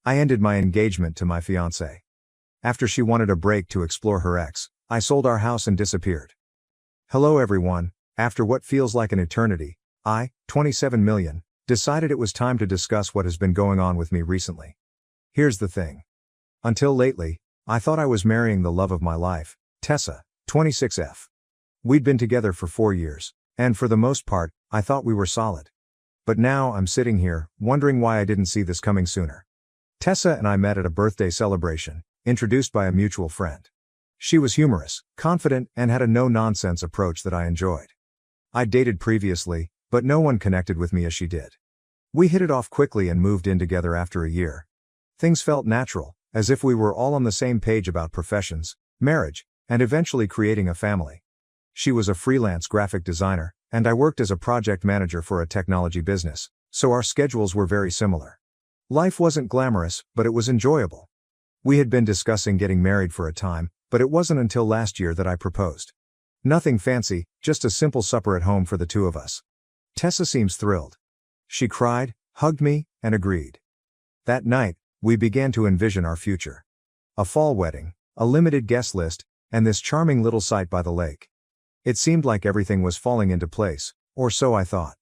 I ended my engagement to my fiancée. After she wanted a break to explore her ex, I sold our house and disappeared. Hello everyone, after what feels like an eternity, I, 27 million, decided it was time to discuss what has been going on with me recently. Here's the thing. Until lately, I thought I was marrying the love of my life, Tessa, 26F. We'd been together for 4 years, and for the most part, I thought we were solid. But now I'm sitting here, wondering why I didn't see this coming sooner. Tessa and I met at a birthday celebration, introduced by a mutual friend. She was humorous, confident, and had a no-nonsense approach that I enjoyed. I'd dated previously, but no one connected with me as she did. We hit it off quickly and moved in together after a year. Things felt natural, as if we were all on the same page about professions, marriage, and eventually creating a family. She was a freelance graphic designer, and I worked as a project manager for a technology business, so our schedules were very similar. Life wasn't glamorous, but it was enjoyable. We had been discussing getting married for a time, but it wasn't until last year that I proposed. Nothing fancy, just a simple supper at home for the two of us. Tessa seems thrilled. She cried, hugged me, and agreed. That night, we began to envision our future. A fall wedding, a limited guest list, and this charming little site by the lake. It seemed like everything was falling into place, or so I thought.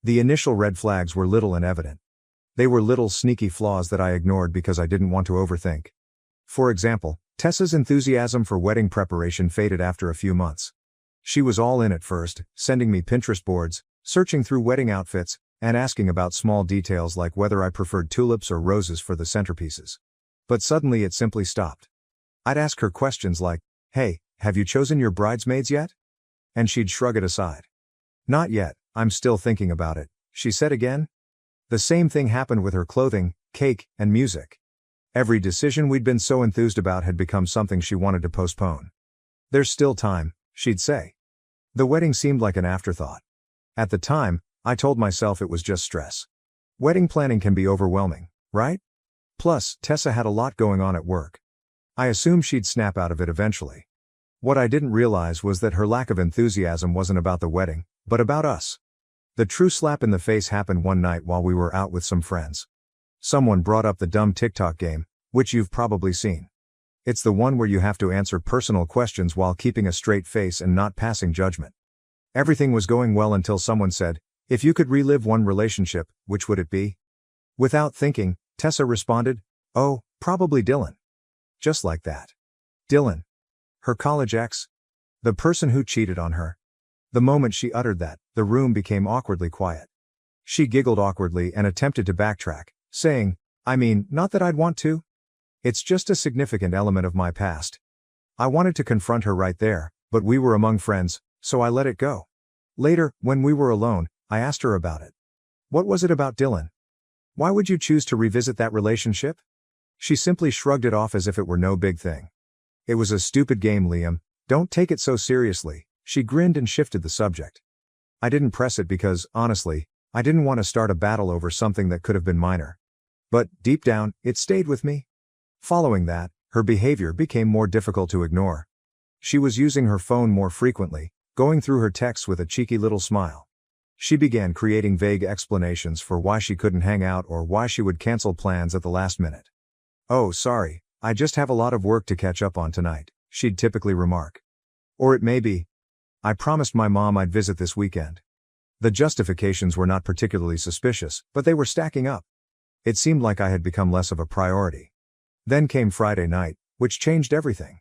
The initial red flags were little and evident. They were little sneaky flaws that I ignored because I didn't want to overthink. For example, Tessa's enthusiasm for wedding preparation faded after a few months. She was all in at first, sending me Pinterest boards, searching through wedding outfits, and asking about small details like whether I preferred tulips or roses for the centerpieces. But suddenly it simply stopped. I'd ask her questions like, "Hey, have you chosen your bridesmaids yet?" And she'd shrug it aside. "Not yet, I'm still thinking about it," she said again. The same thing happened with her clothing, cake, and music. Every decision we'd been so enthused about had become something she wanted to postpone. "There's still time," she'd say. The wedding seemed like an afterthought. At the time, I told myself it was just stress. Wedding planning can be overwhelming, right? Plus, Tessa had a lot going on at work. I assumed she'd snap out of it eventually. What I didn't realize was that her lack of enthusiasm wasn't about the wedding, but about us. The true slap in the face happened one night while we were out with some friends. Someone brought up the dumb TikTok game, which you've probably seen. It's the one where you have to answer personal questions while keeping a straight face and not passing judgment. Everything was going well until someone said, "If you could relive one relationship, which would it be?" Without thinking, Tessa responded, "Oh, probably Dylan." Just like that. Dylan. Her college ex? The person who cheated on her. The moment she uttered that, the room became awkwardly quiet. She giggled awkwardly and attempted to backtrack, saying, not that I'd want to. It's just a significant element of my past." I wanted to confront her right there, but we were among friends, so I let it go. Later, when we were alone, I asked her about it. "What was it about Dylan? Why would you choose to revisit that relationship?" She simply shrugged it off as if it were no big thing. "It was a stupid game, Liam. Don't take it so seriously." She grinned and shifted the subject. I didn't press it because, honestly, I didn't want to start a battle over something that could have been minor. But, deep down, it stayed with me. Following that, her behavior became more difficult to ignore. She was using her phone more frequently, going through her texts with a cheeky little smile. She began creating vague explanations for why she couldn't hang out or why she would cancel plans at the last minute. "Oh, sorry, I just have a lot of work to catch up on tonight," she'd typically remark. Or it may be, "I promised my mom I'd visit this weekend." The justifications were not particularly suspicious, but they were stacking up. It seemed like I had become less of a priority. Then came Friday night, which changed everything.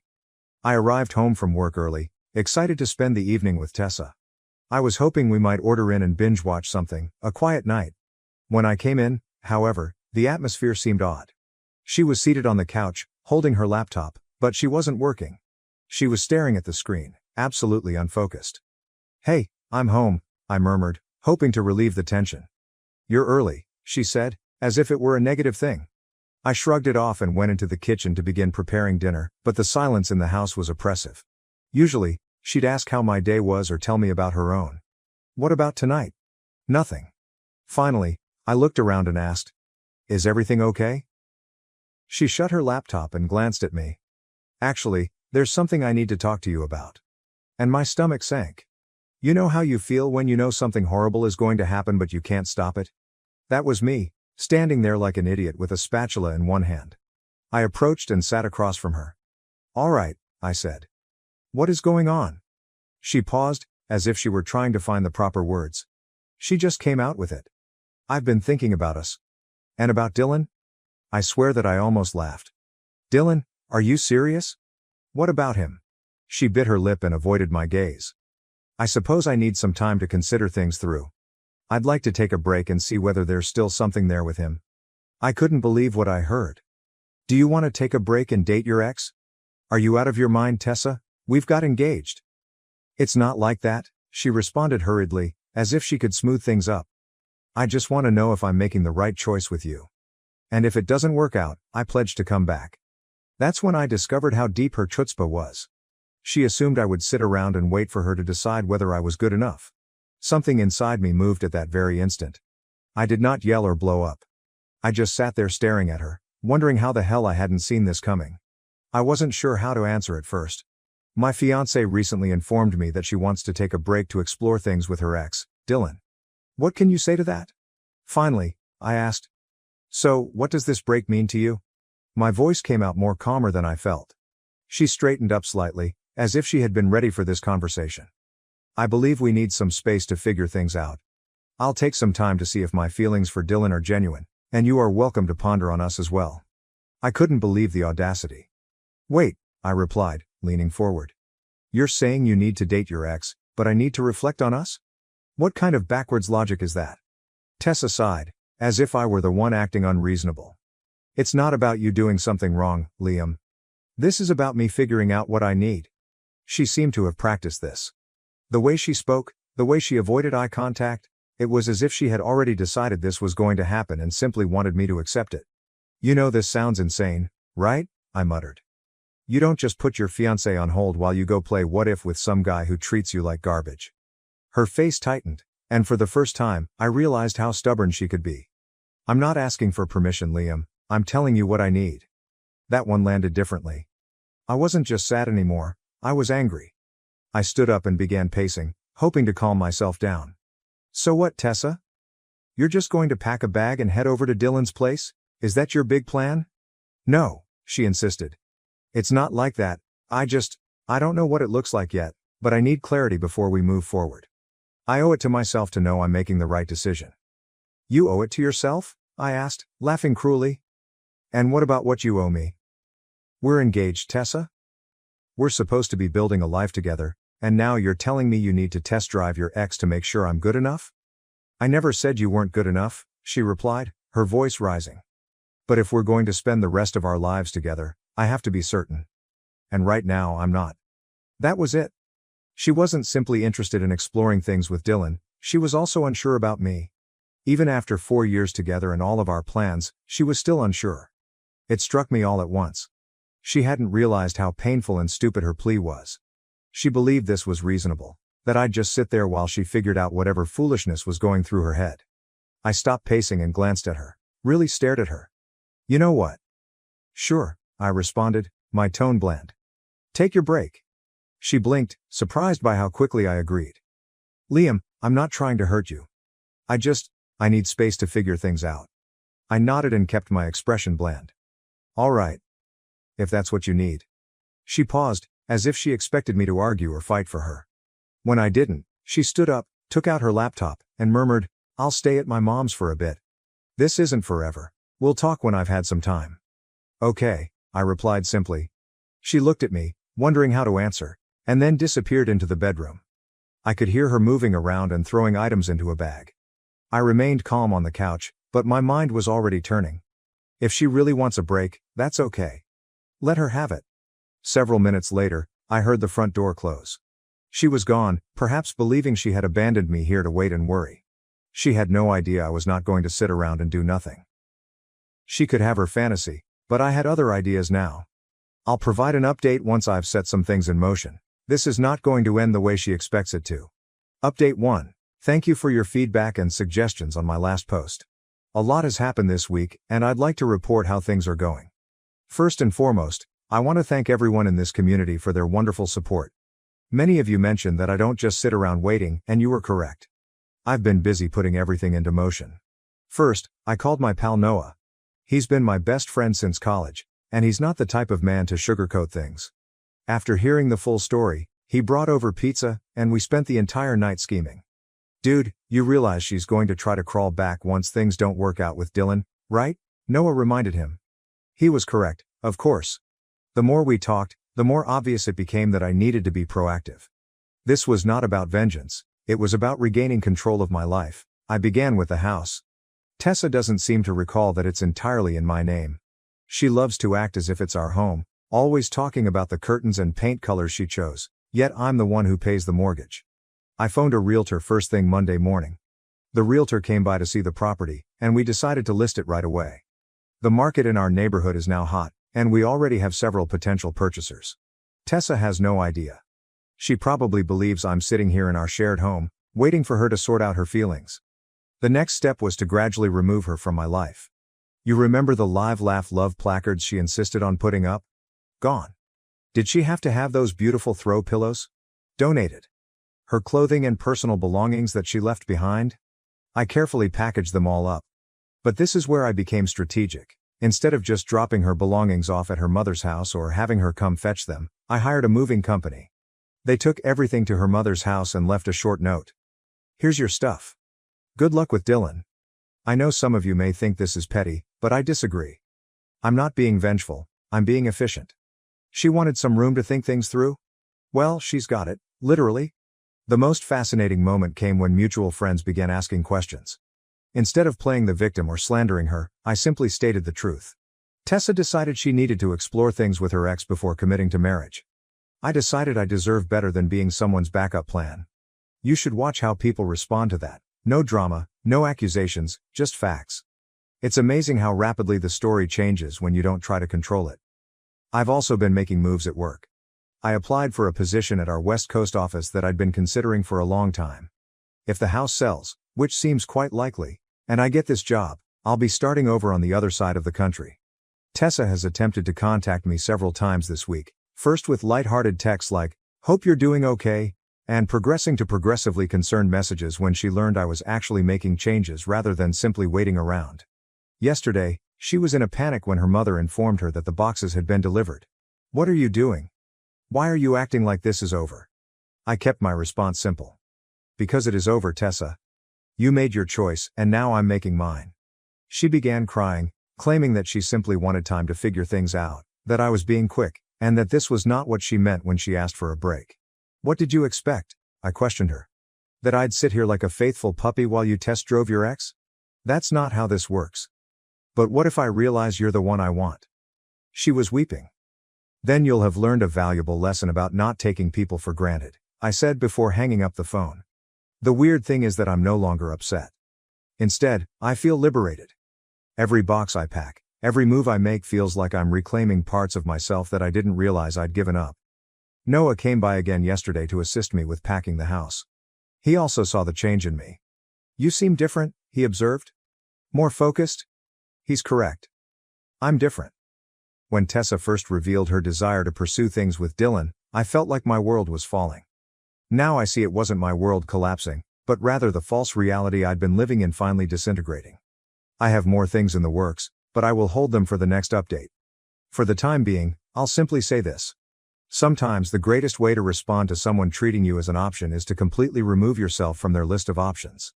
I arrived home from work early, excited to spend the evening with Tessa. I was hoping we might order in and binge watch something, a quiet night. When I came in, however, the atmosphere seemed odd. She was seated on the couch, holding her laptop, but she wasn't working. She was staring at the screen, absolutely unfocused. "Hey, I'm home," I murmured, hoping to relieve the tension. "You're early," she said, as if it were a negative thing. I shrugged it off and went into the kitchen to begin preparing dinner, but the silence in the house was oppressive. Usually, she'd ask how my day was or tell me about her own. What about tonight? Nothing. Finally, I looked around and asked, "Is everything okay?" She shut her laptop and glanced at me. "Actually, there's something I need to talk to you about." And my stomach sank. You know how you feel when you know something horrible is going to happen but you can't stop it? That was me, standing there like an idiot with a spatula in one hand. I approached and sat across from her. "All right," I said. "What is going on?" She paused, as if she were trying to find the proper words. She just came out with it. "I've been thinking about us." "And about Dylan?" I swear that I almost laughed. "Dylan, are you serious? What about him?" She bit her lip and avoided my gaze. "I suppose I need some time to consider things through. I'd like to take a break and see whether there's still something there with him." I couldn't believe what I heard. "Do you want to take a break and date your ex? Are you out of your mind, Tessa? We've got engaged." "It's not like that," she responded hurriedly, as if she could smooth things up. "I just want to know if I'm making the right choice with you. And if it doesn't work out, I pledge to come back." That's when I discovered how deep her chutzpah was. She assumed I would sit around and wait for her to decide whether I was good enough. Something inside me moved at that very instant. I did not yell or blow up. I just sat there staring at her, wondering how the hell I hadn't seen this coming. I wasn't sure how to answer at first. My fiancée recently informed me that she wants to take a break to explore things with her ex, Dylan. What can you say to that? Finally, I asked. "So, what does this break mean to you?" My voice came out more calmer than I felt. She straightened up slightly, as if she had been ready for this conversation. "I believe we need some space to figure things out. I'll take some time to see if my feelings for Dylan are genuine, and you are welcome to ponder on us as well." I couldn't believe the audacity. "Wait," I replied, leaning forward. "You're saying you need to date your ex, but I need to reflect on us? What kind of backwards logic is that?" Tessa sighed, as if I were the one acting unreasonable. "It's not about you doing something wrong, Liam. This is about me figuring out what I need." She seemed to have practiced this. The way she spoke, the way she avoided eye contact, it was as if she had already decided this was going to happen and simply wanted me to accept it. "You know this sounds insane, right?" I muttered. "You don't just put your fiancé on hold while you go play what if with some guy who treats you like garbage." Her face tightened, and for the first time, I realized how stubborn she could be. "I'm not asking for permission, Liam, I'm telling you what I need." That one landed differently. I wasn't just sad anymore, I was angry. I stood up and began pacing, hoping to calm myself down. "So what, Tessa? You're just going to pack a bag and head over to Dylan's place? Is that your big plan?" "No," she insisted. "It's not like that, I don't know what it looks like yet, but I need clarity before we move forward. I owe it to myself to know I'm making the right decision." "You owe it to yourself?" I asked, laughing cruelly. "And what about what you owe me?" "We're engaged, Tessa. We're supposed to be building a life together, and now you're telling me you need to test drive your ex to make sure I'm good enough?" "I never said you weren't good enough," she replied, her voice rising. "But if we're going to spend the rest of our lives together, I have to be certain. And right now I'm not." That was it. She wasn't simply interested in exploring things with Dylan, she was also unsure about me. Even after 4 years together and all of our plans, she was still unsure. It struck me all at once. She hadn't realized how painful and stupid her plea was. She believed this was reasonable, that I'd just sit there while she figured out whatever foolishness was going through her head. I stopped pacing and glanced at her, really stared at her. "You know what?" "Sure," I responded, my tone bland. "Take your break." She blinked, surprised by how quickly I agreed. "Liam, I'm not trying to hurt you. I need space to figure things out." I nodded and kept my expression bland. "All right. If that's what you need." She paused, as if she expected me to argue or fight for her. When I didn't, she stood up, took out her laptop, and murmured, "I'll stay at my mom's for a bit. This isn't forever. We'll talk when I've had some time." "Okay," I replied simply. She looked at me, wondering how to answer, and then disappeared into the bedroom. I could hear her moving around and throwing items into a bag. I remained calm on the couch, but my mind was already turning. If she really wants a break, that's okay. Let her have it. Several minutes later, I heard the front door close. She was gone, perhaps believing she had abandoned me here to wait and worry. She had no idea I was not going to sit around and do nothing. She could have her fantasy, but I had other ideas now. I'll provide an update once I've set some things in motion. This is not going to end the way she expects it to. Update 1. Thank you for your feedback and suggestions on my last post. A lot has happened this week, and I'd like to report how things are going. First and foremost, I want to thank everyone in this community for their wonderful support. Many of you mentioned that I don't just sit around waiting, and you were correct. I've been busy putting everything into motion. First, I called my pal Noah. He's been my best friend since college, and he's not the type of man to sugarcoat things. After hearing the full story, he brought over pizza, and we spent the entire night scheming. Dude, you realize she's going to try to crawl back once things don't work out with Dylan, right? Noah reminded him. He was correct, of course. The more we talked, the more obvious it became that I needed to be proactive. This was not about vengeance, it was about regaining control of my life. I began with the house. Tessa doesn't seem to recall that it's entirely in my name. She loves to act as if it's our home, always talking about the curtains and paint colors she chose, yet I'm the one who pays the mortgage. I phoned a realtor first thing Monday morning. The realtor came by to see the property, and we decided to list it right away. The market in our neighborhood is now hot, and we already have several potential purchasers. Tessa has no idea. She probably believes I'm sitting here in our shared home, waiting for her to sort out her feelings. The next step was to gradually remove her from my life. You remember the Live Laugh Love placards she insisted on putting up? Gone. Did she have to have those beautiful throw pillows? Donated. Her clothing and personal belongings that she left behind? I carefully packaged them all up. But this is where I became strategic. Instead of just dropping her belongings off at her mother's house or having her come fetch them, I hired a moving company. They took everything to her mother's house and left a short note. Here's your stuff. Good luck with Dylan. I know some of you may think this is petty, but I disagree. I'm not being vengeful, I'm being efficient. She wanted some room to think things through? Well, she's got it, literally. The most fascinating moment came when mutual friends began asking questions. Instead of playing the victim or slandering her, I simply stated the truth. Tessa decided she needed to explore things with her ex before committing to marriage. I decided I deserve better than being someone's backup plan. You should watch how people respond to that. No drama, no accusations, just facts. It's amazing how rapidly the story changes when you don't try to control it. I've also been making moves at work. I applied for a position at our West Coast office that I'd been considering for a long time. If the house sells, which seems quite likely, and I get this job, I'll be starting over on the other side of the country. Tessa has attempted to contact me several times this week, first with light-hearted texts like, "Hope you're doing okay," and progressing to progressively concerned messages when she learned I was actually making changes rather than simply waiting around. Yesterday, she was in a panic when her mother informed her that the boxes had been delivered. "What are you doing? Why are you acting like this is over?" I kept my response simple. "Because it is over, Tessa. You made your choice, and now I'm making mine." She began crying, claiming that she simply wanted time to figure things out, that I was being quick, and that this was not what she meant when she asked for a break. "What did you expect?" I questioned her. "That I'd sit here like a faithful puppy while you test drove your ex? That's not how this works." "But what if I realize you're the one I want?" She was weeping. "Then you'll have learned a valuable lesson about not taking people for granted," I said before hanging up the phone. The weird thing is that I'm no longer upset. Instead, I feel liberated. Every box I pack, every move I make feels like I'm reclaiming parts of myself that I didn't realize I'd given up. Noah came by again yesterday to assist me with packing the house. He also saw the change in me. "You seem different," he observed. "More focused?" He's correct. I'm different. When Tessa first revealed her desire to pursue things with Dylan, I felt like my world was falling. Now I see it wasn't my world collapsing, but rather the false reality I'd been living in finally disintegrating. I have more things in the works, but I will hold them for the next update. For the time being, I'll simply say this. Sometimes the greatest way to respond to someone treating you as an option is to completely remove yourself from their list of options.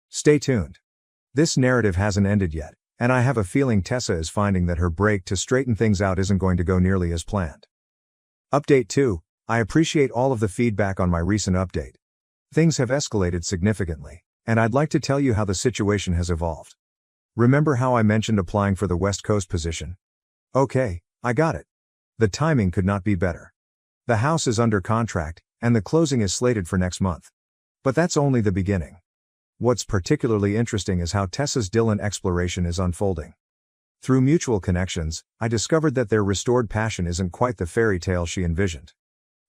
Stay tuned. This narrative hasn't ended yet, and I have a feeling Tessa is finding that her break to straighten things out isn't going to go nearly as planned. Update 2. I appreciate all of the feedback on my recent update. Things have escalated significantly, and I'd like to tell you how the situation has evolved. Remember how I mentioned applying for the West Coast position? Okay, I got it. The timing could not be better. The house is under contract, and the closing is slated for next month. But that's only the beginning. What's particularly interesting is how Tessa's Dylan exploration is unfolding. Through mutual connections, I discovered that their restored passion isn't quite the fairy tale she envisioned.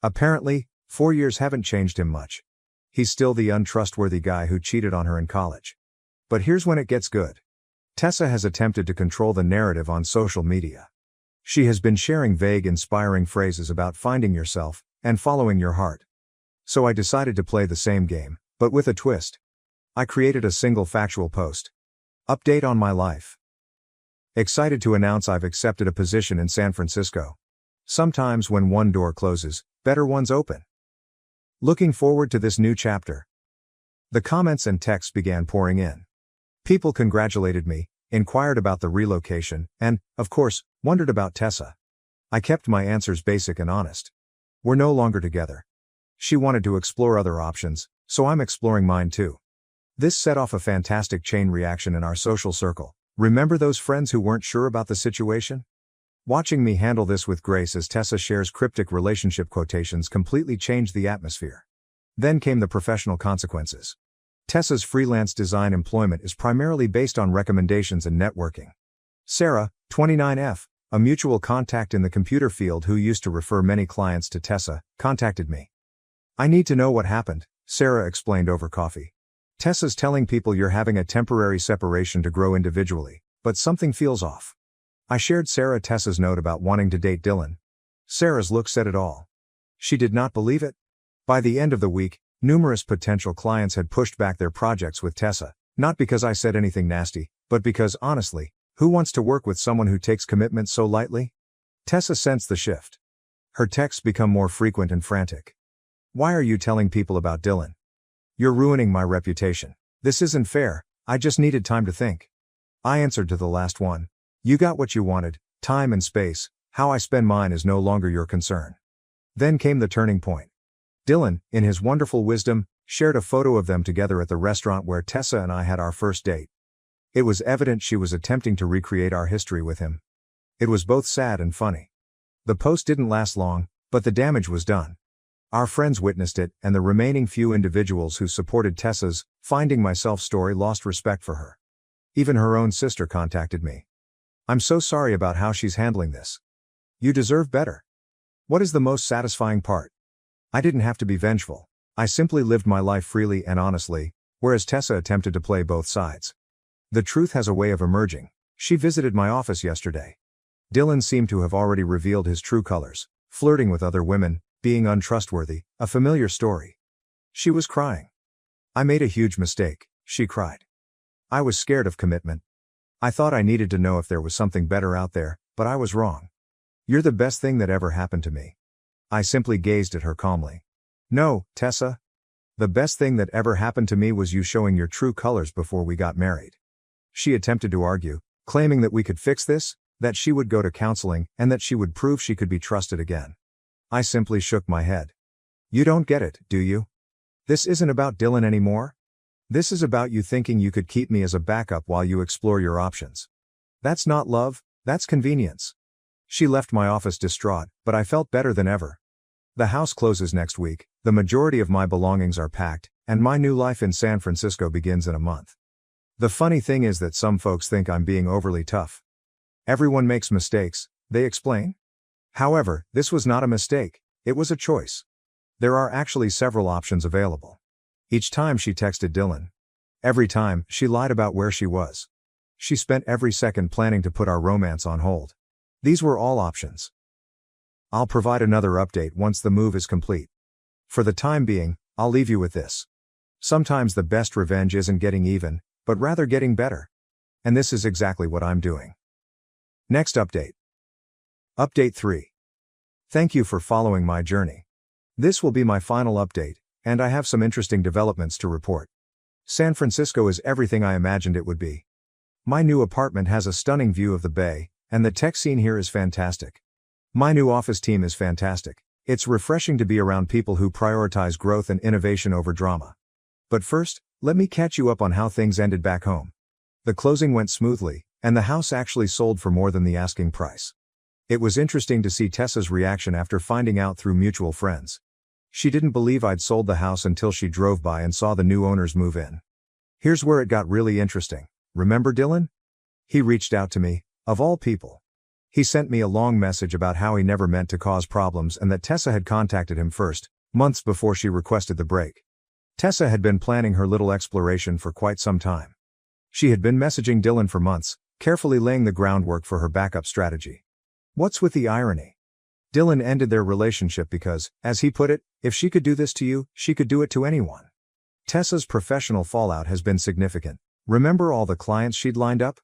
Apparently, 4 years haven't changed him much. He's still the untrustworthy guy who cheated on her in college. But here's when it gets good. Tessa has attempted to control the narrative on social media. She has been sharing vague, inspiring phrases about finding yourself and following your heart. So I decided to play the same game, but with a twist. I created a single factual post. Update on my life. Excited to announce I've accepted a position in San Francisco. Sometimes when one door closes, better ones open. Looking forward to this new chapter. The comments and texts began pouring in. People congratulated me, inquired about the relocation, and, of course, wondered about Tessa. I kept my answers basic and honest. We're no longer together. She wanted to explore other options, so I'm exploring mine too. This set off a fantastic chain reaction in our social circle. Remember those friends who weren't sure about the situation? Watching me handle this with grace as Tessa shares cryptic relationship quotations completely changed the atmosphere. Then came the professional consequences. Tessa's freelance design employment is primarily based on recommendations and networking. Sarah, 29F, a mutual contact in the computer field who used to refer many clients to Tessa, contacted me. I need to know what happened, Sarah explained over coffee. Tessa's telling people you're having a temporary separation to grow individually, but something feels off. I shared Sarah Tessa's note about wanting to date Dylan. Sarah's look said it all. She did not believe it. By the end of the week, numerous potential clients had pushed back their projects with Tessa, not because I said anything nasty, but because, honestly, who wants to work with someone who takes commitment so lightly? Tessa sensed the shift. Her texts become more frequent and frantic. Why are you telling people about Dylan? You're ruining my reputation. This isn't fair, I just needed time to think. I answered to the last one. You got what you wanted, time and space, how I spend mine is no longer your concern. Then came the turning point. Dylan, in his wonderful wisdom, shared a photo of them together at the restaurant where Tessa and I had our first date. It was evident she was attempting to recreate our history with him. It was both sad and funny. The post didn't last long, but the damage was done. Our friends witnessed it, and the remaining few individuals who supported Tessa's "Finding Myself" story lost respect for her. Even her own sister contacted me. I'm so sorry about how she's handling this. You deserve better. What is the most satisfying part? I didn't have to be vengeful. I simply lived my life freely and honestly, whereas Tessa attempted to play both sides. The truth has a way of emerging. She visited my office yesterday. Dylan seemed to have already revealed his true colors, flirting with other women, being untrustworthy, a familiar story. She was crying. I made a huge mistake, she cried. I was scared of commitment. I thought I needed to know if there was something better out there, but I was wrong. You're the best thing that ever happened to me. I simply gazed at her calmly. No, Tessa. The best thing that ever happened to me was you showing your true colors before we got married. She attempted to argue, claiming that we could fix this, that she would go to counseling, and that she would prove she could be trusted again. I simply shook my head. You don't get it, do you? This isn't about Dylan anymore. This is about you thinking you could keep me as a backup while you explore your options. That's not love, that's convenience. She left my office distraught, but I felt better than ever. The house closes next week, the majority of my belongings are packed, and my new life in San Francisco begins in a month. The funny thing is that some folks think I'm being overly tough. Everyone makes mistakes, they explain. However, this was not a mistake, it was a choice. There are actually several options available. Each time she texted Dylan. Every time, she lied about where she was. She spent every second planning to put our romance on hold. These were all options. I'll provide another update once the move is complete. For the time being, I'll leave you with this. Sometimes the best revenge isn't getting even, but rather getting better. And this is exactly what I'm doing. Next update. Update 3. Thank you for following my journey. This will be my final update, and I have some interesting developments to report. San Francisco is everything I imagined it would be. My new apartment has a stunning view of the bay, and the tech scene here is fantastic. My new office team is fantastic. It's refreshing to be around people who prioritize growth and innovation over drama. But first, let me catch you up on how things ended back home. The closing went smoothly, and the house actually sold for more than the asking price. It was interesting to see Tessa's reaction after finding out through mutual friends. She didn't believe I'd sold the house until she drove by and saw the new owners move in. Here's where it got really interesting. Remember Dylan? He reached out to me, of all people. He sent me a long message about how he never meant to cause problems and that Tessa had contacted him first, months before she requested the break. Tessa had been planning her little exploration for quite some time. She had been messaging Dylan for months, carefully laying the groundwork for her backup strategy. What's with the irony? Dylan ended their relationship because, as he put it, if she could do this to you, she could do it to anyone. Tessa's professional fallout has been significant. Remember all the clients she'd lined up?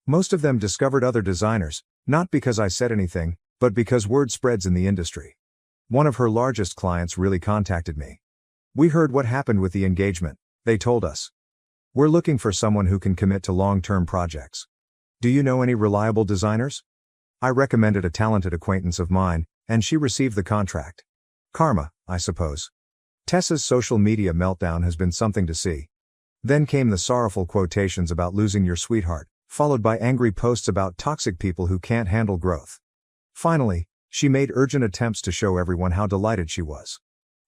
Most of them discovered other designers, not because I said anything, but because word spreads in the industry. One of her largest clients really contacted me. We heard what happened with the engagement, they told us. We're looking for someone who can commit to long-term projects. Do you know any reliable designers? I recommended a talented acquaintance of mine, and she received the contract. Karma, I suppose. Tessa's social media meltdown has been something to see. Then came the sorrowful quotations about losing your sweetheart, followed by angry posts about toxic people who can't handle growth. Finally, she made urgent attempts to show everyone how delighted she was.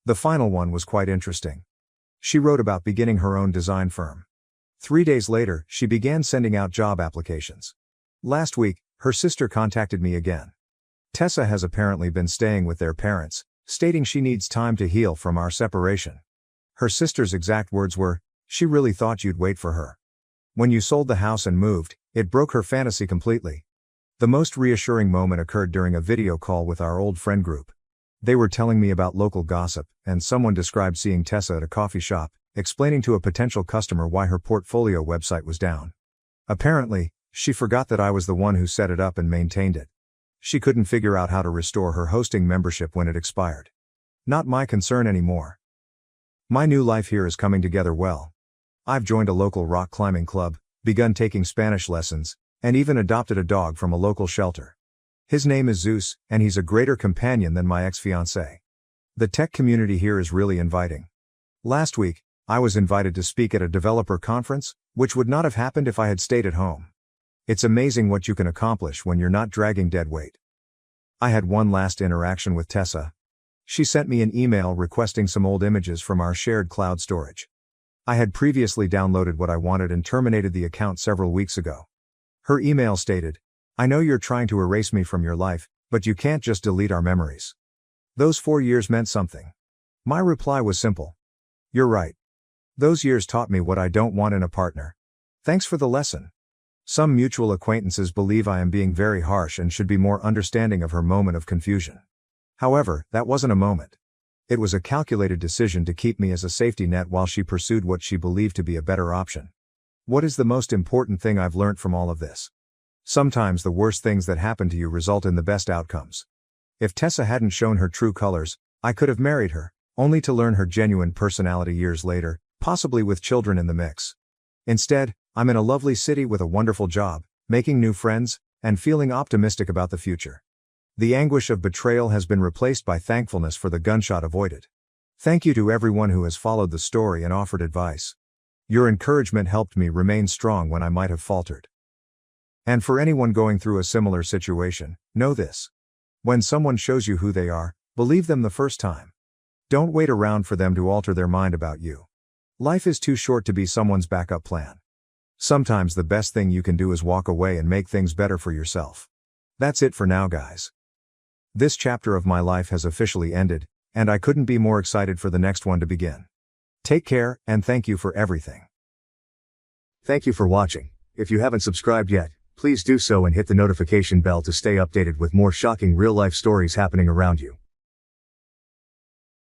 The final one was quite interesting. She wrote about beginning her own design firm. 3 days later, she began sending out job applications. Last week, her sister contacted me again. Tessa has apparently been staying with their parents, stating she needs time to heal from our separation. Her sister's exact words were, "She really thought you'd wait for her. When you sold the house and moved, it broke her fantasy completely." The most reassuring moment occurred during a video call with our old friend group. They were telling me about local gossip, and someone described seeing Tessa at a coffee shop, explaining to a potential customer why her portfolio website was down. Apparently, she forgot that I was the one who set it up and maintained it. She couldn't figure out how to restore her hosting membership when it expired. Not my concern anymore. My new life here is coming together well. I've joined a local rock climbing club, begun taking Spanish lessons, and even adopted a dog from a local shelter. His name is Zeus, and he's a greater companion than my ex-fiancée. The tech community here is really inviting. Last week, I was invited to speak at a developer conference, which would not have happened if I had stayed at home. It's amazing what you can accomplish when you're not dragging dead weight. I had one last interaction with Tessa. She sent me an email requesting some old images from our shared cloud storage. I had previously downloaded what I wanted and terminated the account several weeks ago. Her email stated, "I know you're trying to erase me from your life, but you can't just delete our memories. Those 4 years meant something." My reply was simple. "You're right. Those years taught me what I don't want in a partner. Thanks for the lesson." Some mutual acquaintances believe I am being very harsh and should be more understanding of her moment of confusion. However, that wasn't a moment. It was a calculated decision to keep me as a safety net while she pursued what she believed to be a better option. What is the most important thing I've learned from all of this? Sometimes the worst things that happen to you result in the best outcomes. If Tessa hadn't shown her true colors, I could have married her, only to learn her genuine personality years later, possibly with children in the mix. Instead, I'm in a lovely city with a wonderful job, making new friends, and feeling optimistic about the future. The anguish of betrayal has been replaced by thankfulness for the gunshot avoided. Thank you to everyone who has followed the story and offered advice. Your encouragement helped me remain strong when I might have faltered. And for anyone going through a similar situation, know this. When someone shows you who they are, believe them the first time. Don't wait around for them to alter their mind about you. Life is too short to be someone's backup plan. Sometimes the best thing you can do is walk away and make things better for yourself. That's it for now, guys. This chapter of my life has officially ended, and I couldn't be more excited for the next one to begin. Take care, and thank you for everything. Thank you for watching. If you haven't subscribed yet, please do so and hit the notification bell to stay updated with more shocking real-life stories happening around you.